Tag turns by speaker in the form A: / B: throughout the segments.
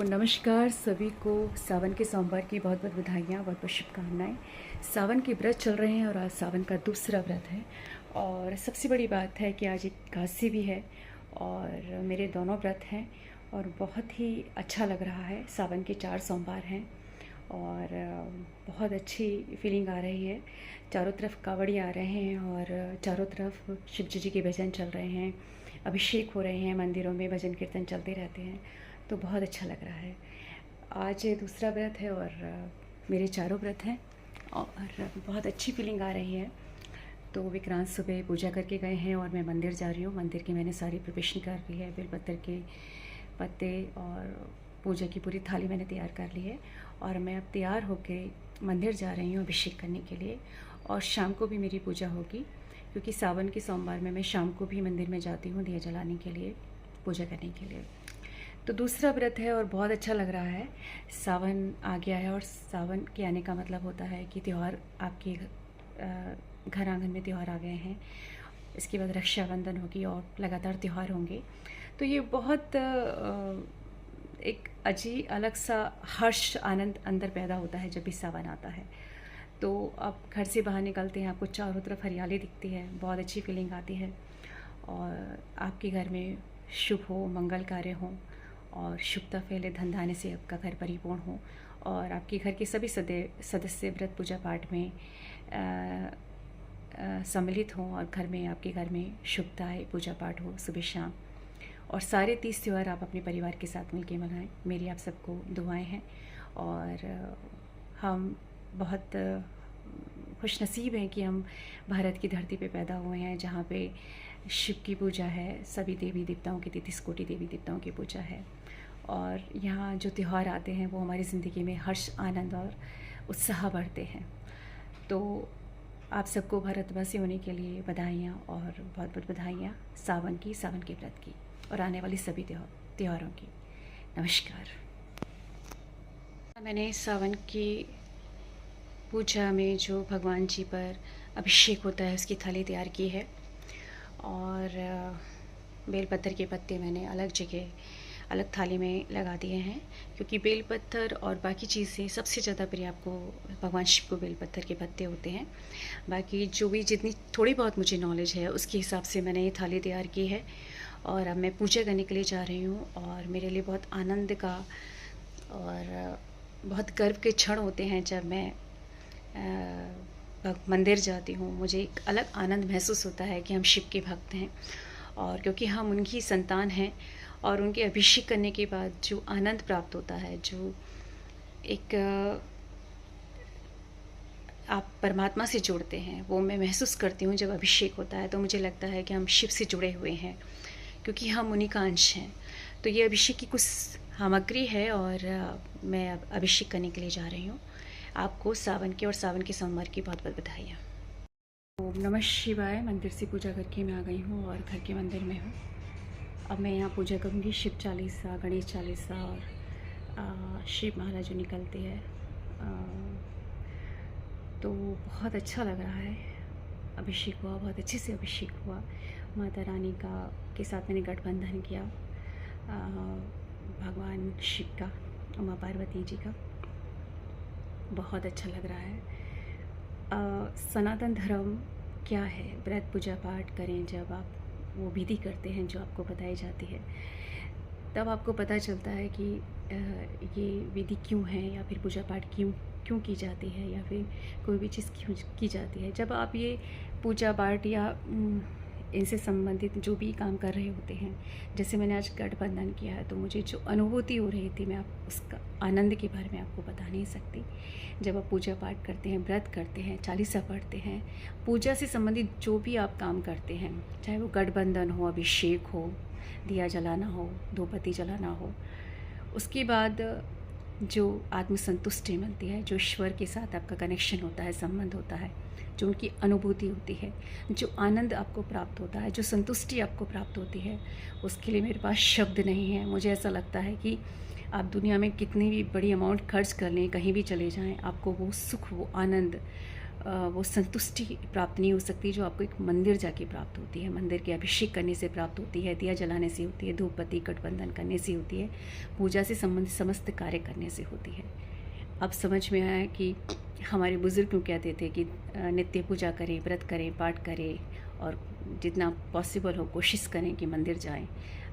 A: नमस्कार सभी को। सावन के सोमवार की बहुत बहुत बधाइयाँ, बहुत बहुत शुभकामनाएं। सावन के व्रत चल रहे हैं और आज सावन का दूसरा व्रत है। और सबसे बड़ी बात है कि आज एकादशी भी है और मेरे दोनों व्रत हैं और बहुत ही अच्छा लग रहा है। सावन के 4 सोमवार हैं और बहुत अच्छी फीलिंग आ रही है। चारों तरफ कावड़ी आ रहे हैं और चारों तरफ शिव जी के भजन चल रहे हैं, अभिषेक हो रहे हैं, मंदिरों में भजन कीर्तन चलते रहते हैं, तो बहुत अच्छा लग रहा है। आज दूसरा व्रत है और मेरे चारों व्रत हैं और बहुत अच्छी फीलिंग आ रही है। तो विक्रांत सुबह पूजा करके गए हैं और मैं मंदिर जा रही हूँ। मंदिर की मैंने सारी प्रिपरेशन कर ली है, बेलपत्र के पत्ते और पूजा की पूरी थाली मैंने तैयार कर ली है और मैं अब तैयार होकर मंदिर जा रही हूँ अभिषेक करने के लिए। और शाम को भी मेरी पूजा होगी क्योंकि सावन के सोमवार में मैं शाम को भी मंदिर में जाती हूँ दिया जलाने के लिए, पूजा करने के लिए। तो दूसरा व्रत है और बहुत अच्छा लग रहा है। सावन आ गया है और सावन के आने का मतलब होता है कि त्यौहार आपके घर आंगन में त्यौहार आ गए हैं। इसके बाद रक्षाबंधन होगी और लगातार त्यौहार होंगे। तो ये बहुत एक अलग सा हर्ष आनंद अंदर पैदा होता है जब भी सावन आता है। तो आप घर से बाहर निकलते हैं, आपको चारों तरफ हरियाली दिखती है, बहुत अच्छी फीलिंग आती है और आपके घर में शुभ हो, मंगल कार्य हो और शुभता फैले, धन धान्य से आपका घर परिपूर्ण हो और आपके घर के सभी सदस्य व्रत पूजा पाठ में सम्मिलित हों और घर में, आपके घर में शुभता है, पूजा पाठ हो सुबह शाम। और सारे 30 त्यौहार आप अपने परिवार के साथ मिलकर मनाएं। मेरी आप सबको दुआएं हैं और हम बहुत खुश नसीब हैं कि हम भारत की धरती पे पैदा हुए हैं जहाँ पे शिव की पूजा है, सभी देवी देवताओं की 33 कोटि देवी देवताओं की पूजा है। और यहाँ जो त्यौहार आते हैं वो हमारी ज़िंदगी में हर्ष, आनंद और उत्साह बढ़ते हैं। तो आप सबको भारतवासी होने के लिए बधाइयाँ और बहुत बहुत बधाइयाँ सावन के व्रत की और आने वाली सभी त्योहारों की। नमस्कार। मैंने सावन की पूजा में जो भगवान जी पर अभिषेक होता है उसकी थाली तैयार की है और बेलपत्र के पत्ते मैंने अलग थाली में लगा दिए हैं क्योंकि बेलपत्र और बाकी चीज़ें सबसे ज़्यादा प्रिय आपको भगवान शिव को बेलपत्र के पत्ते होते हैं। बाकी जो भी जितनी थोड़ी बहुत मुझे नॉलेज है उसके हिसाब से मैंने ये थाली तैयार की है और अब मैं पूजा करने के लिए जा रही हूँ। और मेरे लिए बहुत आनंद का और बहुत गर्व के क्षण होते हैं जब मैं मंदिर जाती हूँ। मुझे एक अलग आनंद महसूस होता है कि हम शिव के भक्त हैं और क्योंकि हम उनकी संतान हैं और उनके अभिषेक करने के बाद जो आनंद प्राप्त होता है, जो एक आप परमात्मा से जुड़ते हैं, वो मैं महसूस करती हूँ। जब अभिषेक होता है तो मुझे लगता है कि हम शिव से जुड़े हुए हैं क्योंकि हम उन्हीं का अंश हैं। तो ये अभिषेक की कुछ सामग्री है और मैं अब अभिषेक करने के लिए जा रही हूँ। आपको सावन के सोमवार की बहुत बहुत बधाइयाँ। ओम नमः शिवाय। मंदिर से पूजा करके मैं आ गई हूँ और घर के मंदिर में हूँ। अब मैं यहाँ पूजा करूँगी शिव चालीसा, गणेश चालीसा और शिव माला जो निकलती है। तो बहुत अच्छा लग रहा है। अभिषेक हुआ, बहुत अच्छे से अभिषेक हुआ। माता रानी के साथ मैंने गठबंधन किया, भगवान शिव का, माँ पार्वती जी का। बहुत अच्छा लग रहा है। सनातन धर्म क्या है? व्रत पूजा पाठ करें जब आप वो विधि करते हैं जो आपको बताई जाती है, तब आपको पता चलता है कि ये विधि क्यों है या फिर पूजा पाठ क्यों की जाती है या फिर कोई भी चीज़ क्यों की जाती है। जब आप ये पूजा पाठ या इनसे संबंधित जो भी काम कर रहे होते हैं, जैसे मैंने आज गठबंधन किया है, तो मुझे जो अनुभूति हो रही थी, मैं आप उसका आनंद के बारे में आपको बता नहीं सकती। जब आप पूजा पाठ करते हैं, व्रत करते हैं, चालीसा पढ़ते हैं, पूजा से संबंधित जो भी आप काम करते हैं, चाहे वो गठबंधन हो, अभिषेक हो, दिया जलाना हो, धूपबत्ती जलाना हो, उसके बाद जो आत्मसंतुष्टि मिलती है, जो ईश्वर के साथ आपका कनेक्शन होता है, संबंध होता है, जो उनकी अनुभूति होती है, जो आनंद आपको प्राप्त होता है, जो संतुष्टि आपको प्राप्त होती है, उसके लिए मेरे पास शब्द नहीं है। मुझे ऐसा लगता है कि आप दुनिया में कितनी भी बड़ी अमाउंट खर्च कर लें, कहीं भी चले जाएं, आपको वो सुख, वो आनंद, वो संतुष्टि प्राप्त नहीं हो सकती जो आपको एक मंदिर जाके प्राप्त होती है, मंदिर के अभिषेक करने से प्राप्त होती है, दिया जलाने से होती है, धूप बत्ती गठबंधन करने से होती है, पूजा से संबंधित समस्त कार्य करने से होती है। अब समझ में आया कि हमारे बुज़ुर्ग क्यों कहते थे कि नित्य पूजा करें, व्रत करें, पाठ करें और जितना पॉसिबल हो कोशिश करें कि मंदिर जाएं।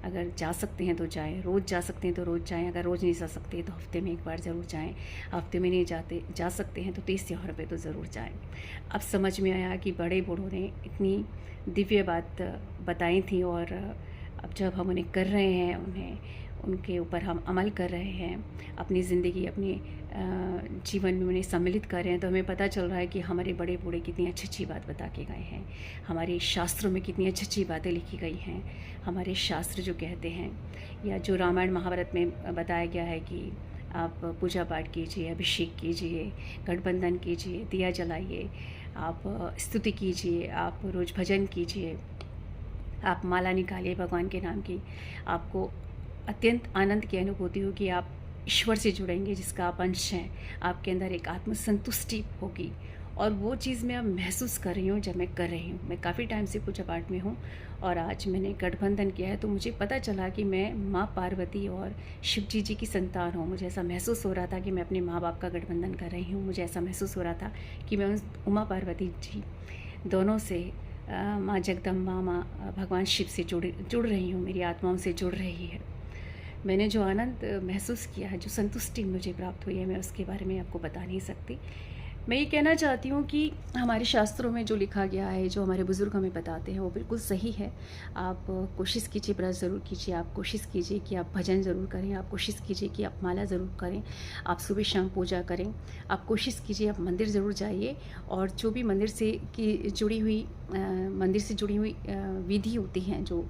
A: अगर जा सकते हैं तो जाएं, रोज़ जा सकते हैं तो रोज़ जाएं, अगर रोज़ नहीं जा सकते तो हफ्ते में एक बार ज़रूर जाएं, हफ्ते में नहीं जा सकते हैं तो 30 त्योहारों पे तो ज़रूर जाएं। अब समझ में आया कि बड़े बूढ़ों ने इतनी दिव्य बात बताई थी और अब जब हम उन्हें कर रहे हैं, उनके ऊपर हम अमल कर रहे हैं, अपनी ज़िंदगी अपने जीवन में उन्हें सम्मिलित कर रहे हैं, तो हमें पता चल रहा है कि हमारे बड़े बूढ़े कितनी अच्छी अच्छी बात बता के गए हैं, हमारे शास्त्रों में कितनी अच्छी अच्छी बातें लिखी गई हैं। हमारे शास्त्र जो कहते हैं या जो रामायण महाभारत में बताया गया है कि आप पूजा पाठ कीजिए, अभिषेक कीजिए, गठबंधन कीजिए, दिया जलाइए, आप स्तुति कीजिए, आप रोज़ भजन कीजिए, आप माला निकालिए भगवान के नाम की, आपको अत्यंत आनंद की अनुभूति होगी, आप ईश्वर से जुड़ेंगे जिसका आप अंश हैं, आपके अंदर एक आत्मसंतुष्टि होगी। और वो चीज़ मैं अब महसूस कर रही हूँ जब मैं कर रही हूँ। मैं काफ़ी टाइम से पूजा पाठ में हूँ और आज मैंने गठबंधन किया है तो मुझे पता चला कि मैं माँ पार्वती और शिव जी की संतान हूँ। मुझे ऐसा महसूस हो रहा था कि मैं अपने माँ बाप का गठबंधन कर रही हूँ। मुझे ऐसा महसूस हो रहा था कि मैं उन उमा पार्वती जी दोनों से, माँ जगदम्बा, माँ भगवान शिव से जुड़ रही हूँ, मेरी आत्माओं से जुड़ रही है। मैंने जो आनंद महसूस किया है, जो संतुष्टि मुझे प्राप्त हुई है, मैं उसके बारे में आपको बता नहीं सकती। मैं ये कहना चाहती हूँ कि हमारे शास्त्रों में जो लिखा गया है, जो हमारे बुज़ुर्ग हमें बताते हैं, वो बिल्कुल सही है। आप कोशिश कीजिए, व्रत ज़रूर कीजिए, आप कोशिश कीजिए कि आप भजन ज़रूर करें, आप कोशिश कीजिए कि आप माला ज़रूर करें, आप सुबह शाम पूजा करें, आप कोशिश कीजिए आप मंदिर ज़रूर जाइए और जो भी मंदिर से जुड़ी हुई विधि होती हैं, जो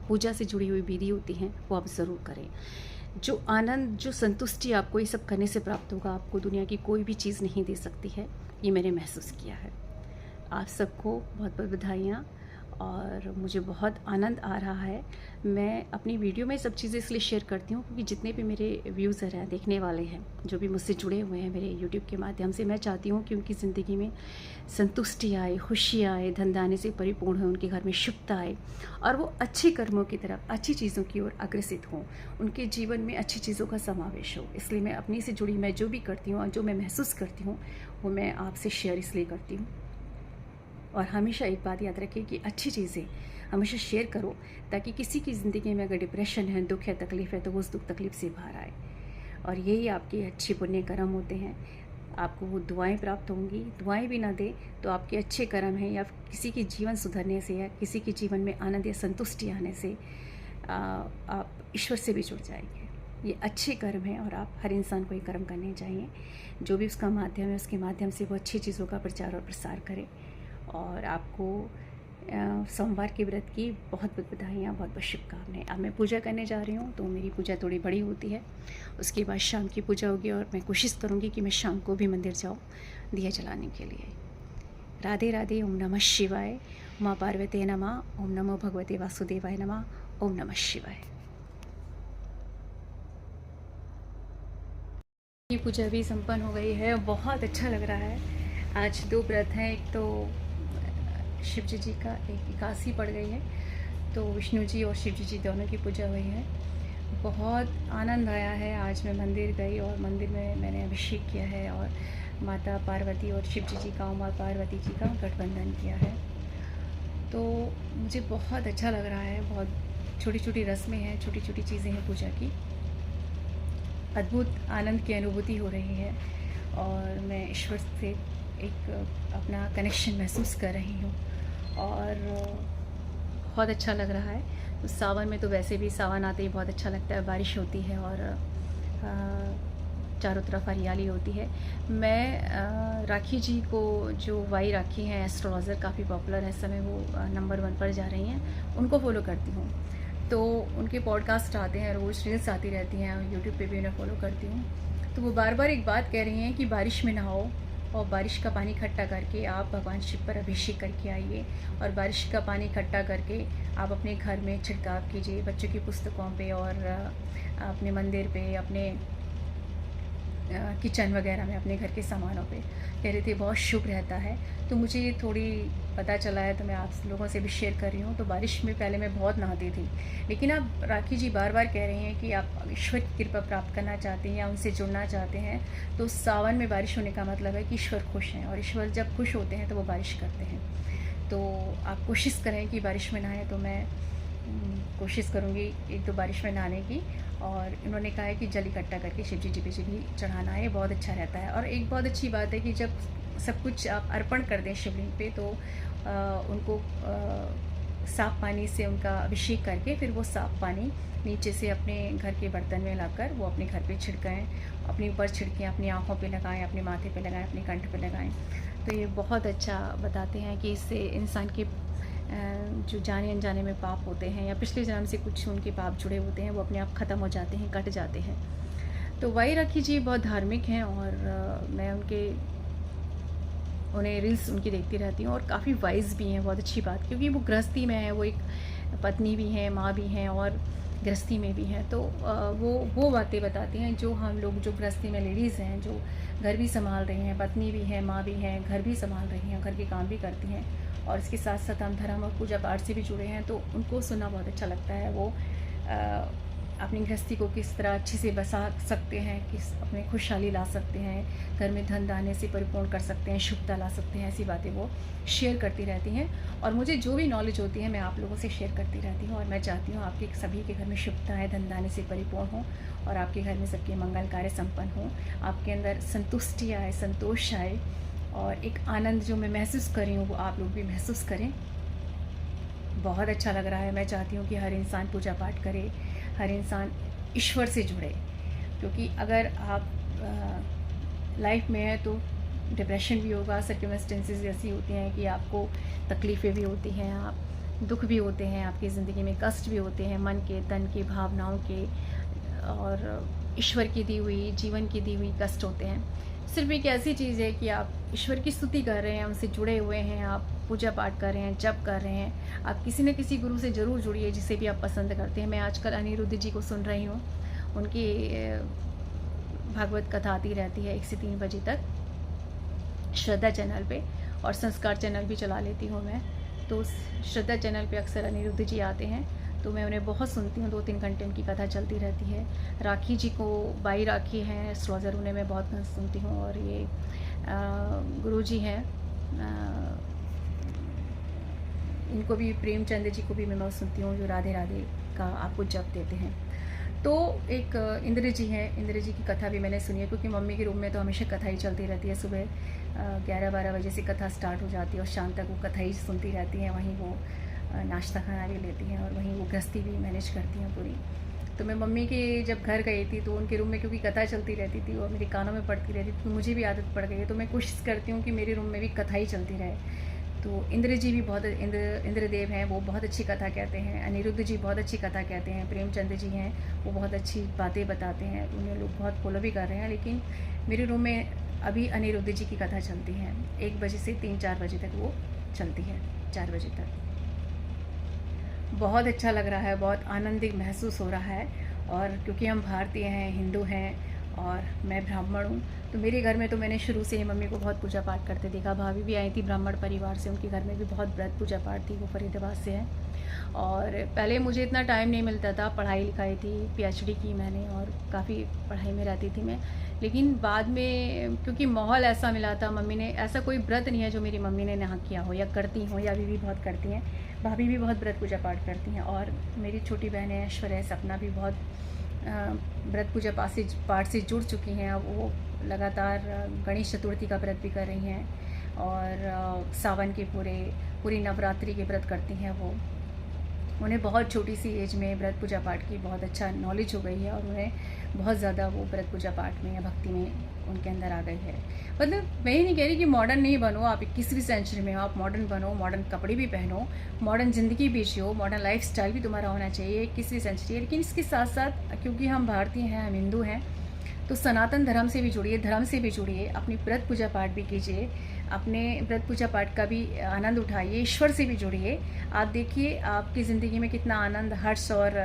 A: पूजा से जुड़ी हुई विधि होती हैं, वो आप ज़रूर करें। जो आनंद, जो संतुष्टि आपको ये सब करने से प्राप्त होगा, आपको दुनिया की कोई भी चीज़ नहीं दे सकती है। ये मैंने महसूस किया है। आप सबको बहुत बहुत बधाइयाँ और मुझे बहुत आनंद आ रहा है। मैं अपनी वीडियो में सब चीज़ें इसलिए शेयर करती हूँ क्योंकि जितने भी मेरे व्यूज़र हैं, देखने वाले हैं, जो भी मुझसे जुड़े हुए हैं मेरे यूट्यूब के माध्यम से, मैं चाहती हूँ कि उनकी ज़िंदगी में संतुष्टि आए, खुशी आए, धन धान्य से परिपूर्ण हो, उनके घर में शुभता आए और वो अच्छे कर्मों की तरफ, अच्छी चीज़ों की ओर अग्रसित हों, उनके जीवन में अच्छी चीज़ों का समावेश हो। इसलिए मैं अपनी से जुड़ी, मैं जो भी करती हूँ और जो मैं महसूस करती हूँ वो मैं आपसे शेयर इसलिए करती हूँ। और हमेशा एक बात याद रखें कि अच्छी चीज़ें हमेशा शेयर करो ताकि किसी की ज़िंदगी में अगर डिप्रेशन है, दुख है, तकलीफ़ है तो वो उस दुख तकलीफ़ से बाहर आए। और यही आपके अच्छे पुण्य कर्म होते हैं। आपको वो दुआएं प्राप्त होंगी। दुआएं भी ना दे तो आपके अच्छे कर्म हैं या किसी की जीवन सुधरने से या किसी के जीवन में आनंद या संतुष्टि आने से आप ईश्वर से भी जुड़ जाएंगे। ये अच्छे कर्म हैं और आप हर इंसान को ये कर्म करने चाहिए। जो भी उसका माध्यम है उसके माध्यम से वो अच्छी चीज़ों का प्रचार और प्रसार करे। और आपको सोमवार के व्रत की बहुत बहुत बधाइयाँ, बहुत बहुत शुभकामनाएं। अब मैं पूजा करने जा रही हूँ तो मेरी पूजा थोड़ी बड़ी होती है। उसके बाद शाम की पूजा होगी और मैं कोशिश करूँगी कि मैं शाम को भी मंदिर जाऊँ दिया जलाने के लिए। राधे राधे। ओम नमः शिवाय। उमा पार्वती नमः। ओम नमो भगवते वासुदेवाय नमः। ओम नमः शिवाय। ये पूजा भी संपन्न हो गई है। बहुत अच्छा लग रहा है। आज 2 व्रत हैं। एक तो शिव जी का, एक एकादशी पड़ गई है, तो विष्णु जी और शिव जी दोनों की पूजा हुई है। बहुत आनंद आया है। आज मैं मंदिर गई और मंदिर में मैंने अभिषेक किया है और माता पार्वती और शिव जी का, उमा पार्वती जी का गठबंधन किया है। तो मुझे बहुत अच्छा लग रहा है। बहुत छोटी छोटी रस्में हैं, छोटी छोटी चीज़ें हैं पूजा की। अद्भुत आनंद की अनुभूति हो रही है और मैं ईश्वर से एक अपना कनेक्शन महसूस कर रही हूँ और बहुत अच्छा लग रहा है। तो सावन में तो वैसे भी सावन आते ही बहुत अच्छा लगता है, बारिश होती है और चारों तरफ हरियाली होती है। मैं राखी जी को, जो वाई राखी हैं एस्ट्रोलॉज़र, काफ़ी पॉपुलर है इस समय, वो नंबर 1 पर जा रही हैं, उनको फॉलो करती हूँ। तो उनके पॉडकास्ट आते हैं, रोज़ रील्स आती रहती हैं, यूट्यूब पे भी उन्हें फॉलो करती हूँ। तो वो बार बार एक बात कह रही हैं कि बारिश में नहाओ और बारिश का पानी इकट्ठा करके आप भगवान शिव पर अभिषेक करके आइए और बारिश का पानी इकट्ठा करके आप अपने घर में छिड़काव कीजिए, बच्चों की पुस्तकों पे और अपने मंदिर पे, अपने किचन वगैरह में, अपने घर के सामानों पे। कह रहे थे बहुत शुभ रहता है। तो मुझे ये थोड़ी पता चला है, तो मैं आप लोगों से भी शेयर कर रही हूँ। तो बारिश में पहले मैं बहुत नहाती थी, लेकिन अब राखी जी बार बार कह रही हैं कि आप ईश्वर की कृपा प्राप्त करना चाहते हैं या उनसे जुड़ना चाहते हैं, तो सावन में बारिश होने का मतलब है कि ईश्वर खुश हैं, और ईश्वर जब खुश होते हैं तो वो बारिश करते हैं। तो आप कोशिश करें कि बारिश में नहाएं। तो मैं कोशिश करूँगी एक दो बारिश में नहाने की। और इन्होंने कहा है कि जल इकट्ठा करके शिव जी पे भी चढ़ाना है, ये बहुत अच्छा रहता है। और एक बहुत अच्छी बात है कि जब सब कुछ आप अर्पण कर दें शिवलिंग पे, तो उनको साफ़ पानी से उनका अभिषेक करके फिर वो साफ़ पानी नीचे से अपने घर के बर्तन में लाकर वो अपने घर पे छिड़काएँ, अपने ऊपर छिड़कें, अपनी आँखों पे लगाएं, अपने माथे पे लगाएं, अपने कंठ पे लगाएं। तो ये बहुत अच्छा बताते हैं कि इससे इंसान के जो जाने अनजाने में पाप होते हैं या पिछले जन्म से कुछ उनके पाप जुड़े होते हैं, वो अपने आप ख़त्म हो जाते हैं, कट जाते हैं। तो वही राखी जी बहुत धार्मिक हैं, और मैं उन्हें रील्स उनकी देखती रहती हूँ, और काफ़ी वाइज भी हैं, बहुत अच्छी बात, क्योंकि वो गृहस्थी में है, वो एक पत्नी भी हैं, माँ भी हैं, और गृहस्थी में भी हैं। तो वो बातें बताती हैं जो हम लोग, जो गृहस्थी में लेडीज़ हैं, जो घर भी संभाल रही हैं, पत्नी भी हैं, माँ भी हैं, घर भी संभाल रही हैं, घर के काम भी करती हैं, और इसके साथ साथ हम धर्म और पूजा पाठ से भी जुड़े हैं। तो उनको सुनना बहुत अच्छा लगता है। वो अपनी गृहस्थी को किस तरह अच्छे से बसा सकते हैं, किस अपने खुशहाली ला सकते हैं, घर में धन दाने से परिपूर्ण कर सकते हैं, शुभता ला सकते हैं, ऐसी बातें वो शेयर करती रहती हैं। और मुझे जो भी नॉलेज होती है मैं आप लोगों से शेयर करती रहती हूँ, और मैं चाहती हूँ आपके सभी के घर में शुभता है, धन दाने से परिपूर्ण हो, और आपके घर में सबके मंगल कार्य संपन्न हो, आपके अंदर संतुष्टि आए, संतोष आए, और एक आनंद जो मैं महसूस कर रही हूँ वो आप लोग भी महसूस करें। बहुत अच्छा लग रहा है। मैं चाहती हूँ कि हर इंसान पूजा पाठ करे, हर इंसान ईश्वर से जुड़े, क्योंकि अगर आप लाइफ में है तो डिप्रेशन भी होगा, सर्कमस्टेंसेस ऐसी होती हैं कि आपको तकलीफ़ें भी होती हैं, आप दुख भी होते हैं, आपकी ज़िंदगी में कष्ट भी होते हैं, मन के, तन के, भावनाओं के, और ईश्वर की दी हुई, जीवन की दी हुई कष्ट होते हैं। सिर्फ एक ऐसी चीज़ है कि आप ईश्वर की स्तुति कर रहे हैं, उनसे जुड़े हुए हैं, आप पूजा पाठ कर रहे हैं, जप कर रहे हैं, आप किसी न किसी गुरु से ज़रूर जुड़िए जिसे भी आप पसंद करते हैं। मैं आजकल अनिरुद्ध जी को सुन रही हूँ, उनकी भागवत कथा आती रहती है 1 से 3 बजे तक श्रद्धा चैनल पे, और संस्कार चैनल भी चला लेती हूँ मैं। तो श्रद्धा चैनल पे अक्सर अनिरुद्ध जी आते हैं, तो मैं उन्हें बहुत सुनती हूँ, 2-3 घंटे उनकी कथा चलती रहती है। राखी जी को, बाई राखी हैं एस्ट्रोलॉजर, उन्हें मैं बहुत सुनती हूँ। और ये गुरु जी हैं, इनको भी, प्रेमचंद जी को भी मैं बहुत सुनती हूँ, जो राधे राधे का आपको जप देते हैं। तो एक इंद्र जी हैं, इंद्र जी की कथा भी मैंने सुनी है, क्योंकि मम्मी के रूम में तो हमेशा कथा ही चलती रहती है। सुबह 11-12 बजे से कथा स्टार्ट हो जाती है, और शाम तक वो कथा ही सुनती रहती हैं। वहीं वो नाश्ता खाना भी लेती हैं, और वहीं वो गृहस्थी भी मैनेज करती हैं पूरी। तो मैं मम्मी के जब घर गई थी, तो उनके रूम में क्योंकि कथा चलती रहती थी और मेरे कानों में पड़ती रहती थी, तो मुझे भी आदत पड़ गई है। तो मैं कोशिश करती हूँ कि मेरे रूम में भी कथा ही चलती रहे। तो इंद्र जी भी बहुत, इंद्रदेव हैं, वो बहुत अच्छी कथा कहते हैं। अनिरुद्ध जी बहुत अच्छी कथा कहते हैं। प्रेमचंद जी हैं, वो बहुत अच्छी बातें बताते हैं, उन्हें लोग बहुत फॉलो भी कर रहे हैं। लेकिन मेरे रूम में अभी अनिरुद्ध जी की कथा चलती है, 1 बजे से 3-4 बजे तक वो चलती है, 4 बजे तक। बहुत अच्छा लग रहा है, बहुत आनंदित महसूस हो रहा है। और क्योंकि हम भारतीय हैं, हिंदू हैं, और मैं ब्राह्मण हूँ, तो मेरे घर में तो मैंने शुरू से ही मम्मी को बहुत पूजा पाठ करते देखा। भाभी भी आई थी ब्राह्मण परिवार से, उनके घर में भी बहुत व्रत पूजा पाठ थी, वो फरीदाबाद से है। और पहले मुझे इतना टाइम नहीं मिलता था, पढ़ाई लिखाई थी, PhD की मैंने, और काफ़ी पढ़ाई में रहती थी मैं। लेकिन बाद में क्योंकि माहौल ऐसा मिला था, मम्मी ने, ऐसा कोई व्रत नहीं है जो मेरी मम्मी ने ना किया हो या करती हो, या अभी भी बहुत करती हैं। भाभी भी बहुत व्रत पूजा पाठ करती हैं, और मेरी छोटी बहन है ऐश्वर्या, सपना भी बहुत व्रत पूजा पाठ से जुड़ चुकी हैं। अब वो लगातार गणेश चतुर्थी का व्रत भी कर रही हैं, और सावन के पूरी नवरात्रि के व्रत करती हैं वो। उन्हें बहुत छोटी सी एज में व्रत पूजा पाठ की बहुत अच्छा नॉलेज हो गई है, और उन्हें बहुत ज़्यादा वो व्रत पूजा पाठ में या भक्ति में उनके अंदर आ गई है। मतलब मैं ये नहीं कह रही कि मॉडर्न नहीं बनो, आप 21वीं सेंचुरी में हो, आप मॉडर्न बनो, मॉडर्न कपड़े भी पहनो, मॉडर्न ज़िंदगी भी जियो, मॉडर्न लाइफ स्टाइल भी तुम्हारा होना चाहिए, 21वीं सेंचुरी है। लेकिन इसके साथ साथ क्योंकि हम भारतीय हैं, हम हिंदू हैं, तो सनातन धर्म से भी जुड़िए, धर्म से भी जुड़िए, अपनी व्रत पूजा पाठ भी कीजिए, अपने व्रत पूजा पाठ का भी आनंद उठाइए, ईश्वर से भी जुड़िए। आप देखिए आपकी ज़िंदगी में कितना आनंद, हर्ष और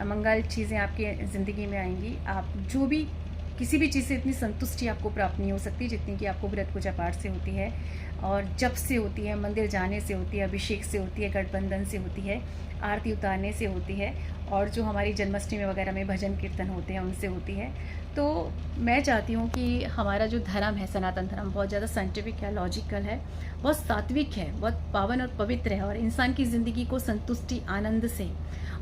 A: मंगल चीज़ें आपकी ज़िंदगी में आएंगी। आप जो भी किसी भी चीज़ से इतनी संतुष्टि आपको प्राप्त नहीं हो सकती जितनी कि आपको व्रत पूजा पाठ से होती है, और जप से होती है, मंदिर जाने से होती है, अभिषेक से होती है, गठबंधन से होती है, आरती उतारने से होती है, और जो हमारी जन्माष्टमी वगैरह में भजन कीर्तन होते हैं उनसे होती है। तो मैं चाहती हूँ कि हमारा जो धर्म है, सनातन धर्म, बहुत ज़्यादा साइंटिफिक है, लॉजिकल है, बहुत सात्विक है, बहुत पावन और पवित्र है, और इंसान की ज़िंदगी को संतुष्टि, आनंद से,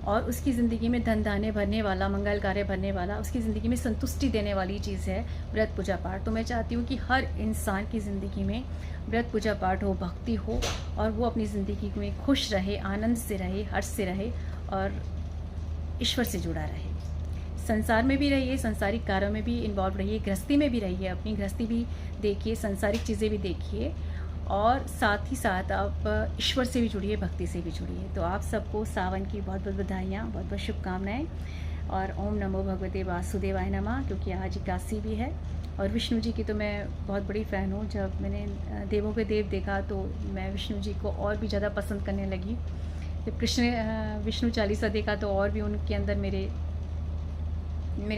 A: और उसकी ज़िंदगी में धन धान्य भरने वाला, मंगल कार्य भरने वाला, उसकी ज़िंदगी में संतुष्टि देने वाली चीज़ है व्रत पूजा पाठ। तो मैं चाहती हूँ कि हर इंसान की ज़िंदगी में व्रत पूजा पाठ हो, भक्ति हो, और वो अपनी ज़िंदगी में खुश रहे, आनंद से रहे, हर्ष से रहे, और ईश्वर से जुड़ा रहे। संसार में भी रहिए, संसारिक कार्यों में भी इन्वॉल्व रहिए, गृहस्थी में भी रहिए, अपनी गृहस्थी भी देखिए, संसारिक चीज़ें भी देखिए, और साथ ही साथ आप ईश्वर से भी जुड़िए, भक्ति से भी जुड़िए। तो आप सबको सावन की बहुत बहुत बधाइयाँ, बहुत बहुत शुभकामनाएँ, और ओम नमो भगवते वासुदेवाय नमः, क्योंकि आज एकादशी भी है। और विष्णु जी की तो मैं बहुत बड़ी फ़ैन हूँ। जब मैंने देवों के देव देखा तो मैं विष्णु जी को और भी ज़्यादा पसंद करने लगी। जब विष्णु चालीसा देखा तो और भी उनके अंदर मेरे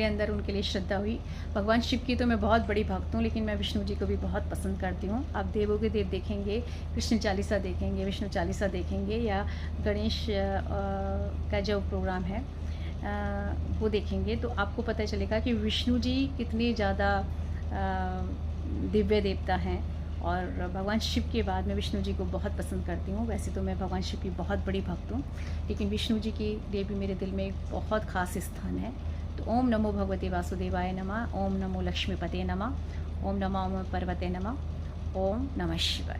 A: अंदर उनके लिए श्रद्धा हुई। भगवान शिव की तो मैं बहुत बड़ी भक्त हूँ, लेकिन मैं विष्णु जी को भी बहुत पसंद करती हूँ। आप देवों के देव देखेंगे, कृष्ण चालीसा देखेंगे, विष्णु चालीसा देखेंगे, या गणेश का जो प्रोग्राम है वो देखेंगे, तो आपको पता चलेगा कि विष्णु जी कितने ज़्यादा दिव्य देवता हैं। और भगवान शिव के बाद मैं विष्णु जी को बहुत पसंद करती हूँ। वैसे तो मैं भगवान शिव की बहुत बड़ी भक्त हूँ, लेकिन विष्णु जी के लिए भी मेरे दिल में एक बहुत ख़ास स्थान है। तो ओम नमो भगवते वासुदेवाय नमः, ओम नमो लक्ष्मीपते नमः, ओम नमो ओम पर्वते नमः, ओम नमः शिवाय,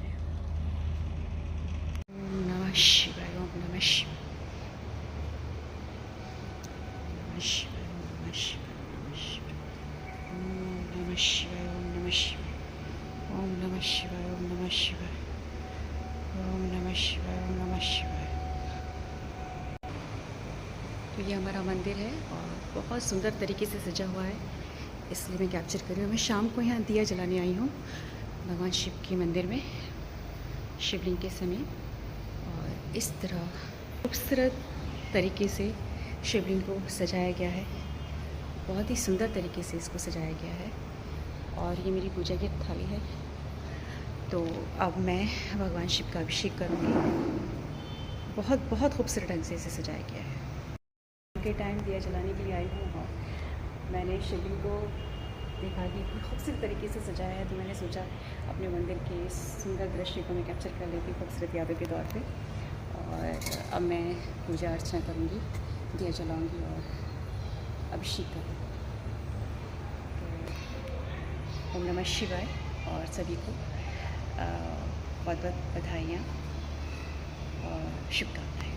A: ओम नमः शिवाय, ओम नमः शिवाय, नमः शिवाय, ओम नमः शिवाय, ओम नमः शिवाय, ओम नमः शिवाय, ओम नमः शिवाय, ओम नमः शिवाय, ओम नमः शिवाय। तो ये हमारा मंदिर है और बहुत सुंदर तरीके से सजा हुआ है, इसलिए मैं कैप्चर कर रही हूँ। मैं शाम को यहाँ दिया जलाने आई हूँ भगवान शिव के मंदिर में, शिवलिंग के समीप, और इस तरह खूबसूरत तरीके से शिवलिंग को सजाया गया है। बहुत ही सुंदर तरीके से इसको सजाया गया है, और ये मेरी पूजा की थाली है। तो अब मैं भगवान शिव का अभिषेक करूँगी। बहुत बहुत खूबसूरत ढंग से इसे सजाया गया है। के टाइम दिया जलाने के लिए आई हूँ, और मैंने शिवलिंग को देखा कि खूबसूरत तरीके से सजाया है, तो मैंने सोचा अपने मंदिर के सुंदर दृश्य को मैं कैप्चर कर लेती हूँ खूबसूरत यादों के तौर पे। और अब मैं पूजा अर्चना करूँगी, दिया जलाऊँगी और अभिषेक करूँगी। तो ओम नमः शिवाय, और सभी को बहुत बहुत बधाइयाँ और शुभकामनाएँ।